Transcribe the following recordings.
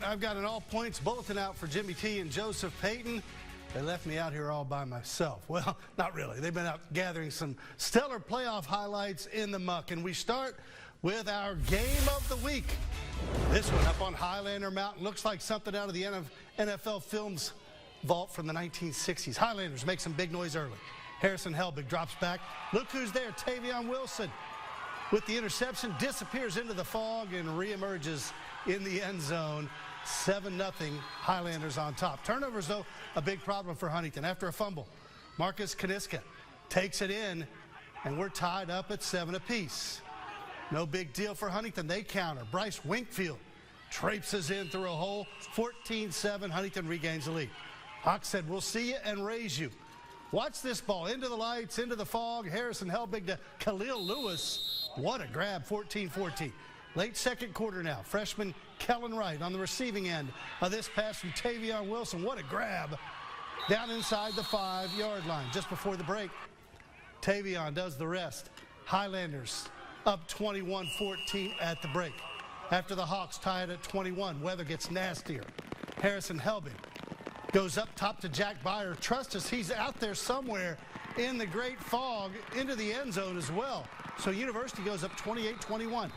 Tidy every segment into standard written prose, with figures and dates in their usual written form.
I've got an all-points bulletin out for Jimmy T and Joseph Payton. They left me out here all by myself. Well, not really. They've been out gathering some stellar playoff highlights in the muck. And we start with our game of the week. This one up on Highlander Mountain looks like something out of the NFL Films vault from the 1960s. Highlanders make some big noise early. Harrison Helbig drops back. Look who's there, Tavion Wilson. With the interception, disappears into the fog and reemerges in the end zone. 7-0 Highlanders on top. Turnovers, though, a big problem for Huntington. After a fumble, Marcus Kaniska takes it in, and we're tied up at 7 apiece. No big deal for Huntington. They counter. Bryce Winkfield traipses in through a hole. 14-7, Huntington regains the lead. Hawk said, "We'll see you and raise you." Watch this ball into the lights, into the fog. Harrison Helbig to Khalil Lewis. What a grab, 14-14. Late second quarter now. Freshman Kellen Wright on the receiving end of this pass from Tavion Wilson. What a grab down inside the 5-yard line just before the break. Tavion does the rest. Highlanders up 21-14 at the break. After the Hawks tie it at 21, weather gets nastier. Harrison Helbig goes up top to Jack Byer. Trust us, he's out there somewhere in the great fog into the end zone as well. So University goes up 28-21.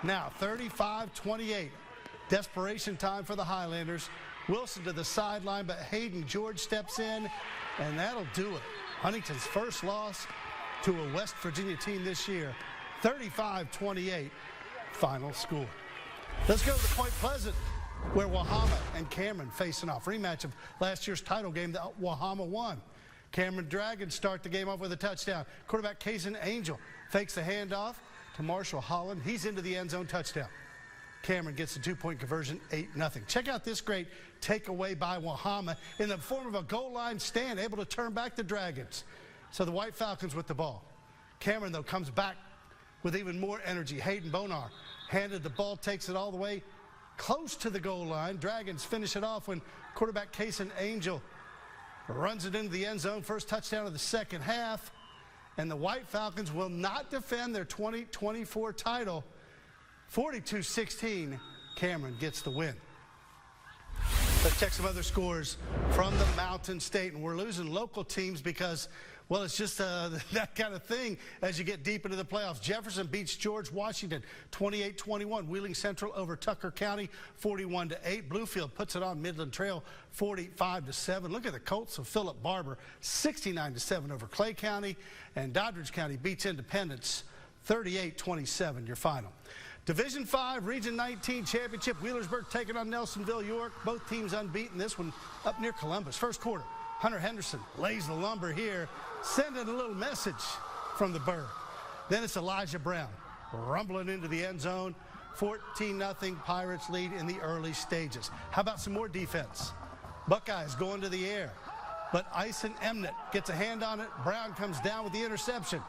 Now 35-28. Desperation time for the Highlanders. Wilson to the sideline, but Hayden George steps in, and that'll do it. Huntington's first loss to a West Virginia team this year. 35-28 final score. Let's go to Point Pleasant, where Wahama and Cameron facing off. Rematch of last year's title game that Wahama won. Cameron Dragons start the game off with a touchdown. Quarterback Kaysen Angel fakes the handoff to Marshall Holland. He's into the end zone, touchdown. Cameron gets a 2-point conversion, 8-0. Check out this great takeaway by Wahama in the form of a goal line stand, able to turn back the Dragons. So the White Falcons with the ball. Cameron, though, comes back with even more energy. Hayden Bonar handed the ball, takes it all the way close to the goal line. Dragons finish it off when quarterback Kaysen Angel runs it into the end zone. First touchdown of the second half. And the White Falcons will not defend their 2024 title. 42-16, Cameron gets the win. Let's check some other scores from the Mountain State. And we're losing local teams because, well, it's just that kind of thing as you get deep into the playoffs. Jefferson beats George Washington 28-21. Wheeling Central over Tucker County 41-8. Bluefield puts it on Midland Trail 45-7. Look at the Colts of Philip Barber 69-7 over Clay County. And Doddridge County beats Independence 38-27, your final. Division 5, Region 19 Championship. Wheelersburg taking on Nelsonville York. Both teams unbeaten. This one up near Columbus. First quarter, Hunter Henderson lays the lumber here, sending a little message from the Burg. Then it's Elijah Brown rumbling into the end zone. 14-0 Pirates lead in the early stages. How about some more defense? Buckeyes going to the air, but Ison Emnett gets a hand on it. Brown comes down with the interception.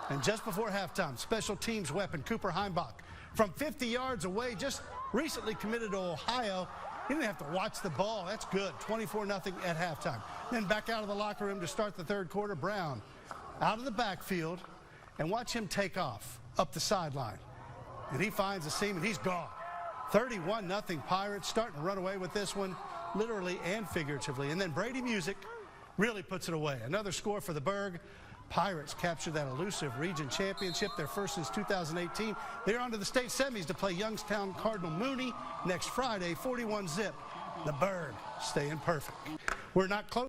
And just before halftime, special teams weapon Cooper Heimbach from 50 yards away, just recently committed to Ohio. He didn't have to watch the ball. That's good. 24-0 at halftime. Then back out of the locker room to start the third quarter. Brown out of the backfield, and watch him take off up the sideline. And he finds a seam, and he's gone. 31-0 Pirates, starting to run away with this one, literally and figuratively. And then Brady Music really puts it away. Another score for the Burg. Pirates capture that elusive region championship, their first since 2018. They're on to the state semis to play Youngstown Cardinal Mooney next Friday, 41-0. The Burg staying perfect. We're not close.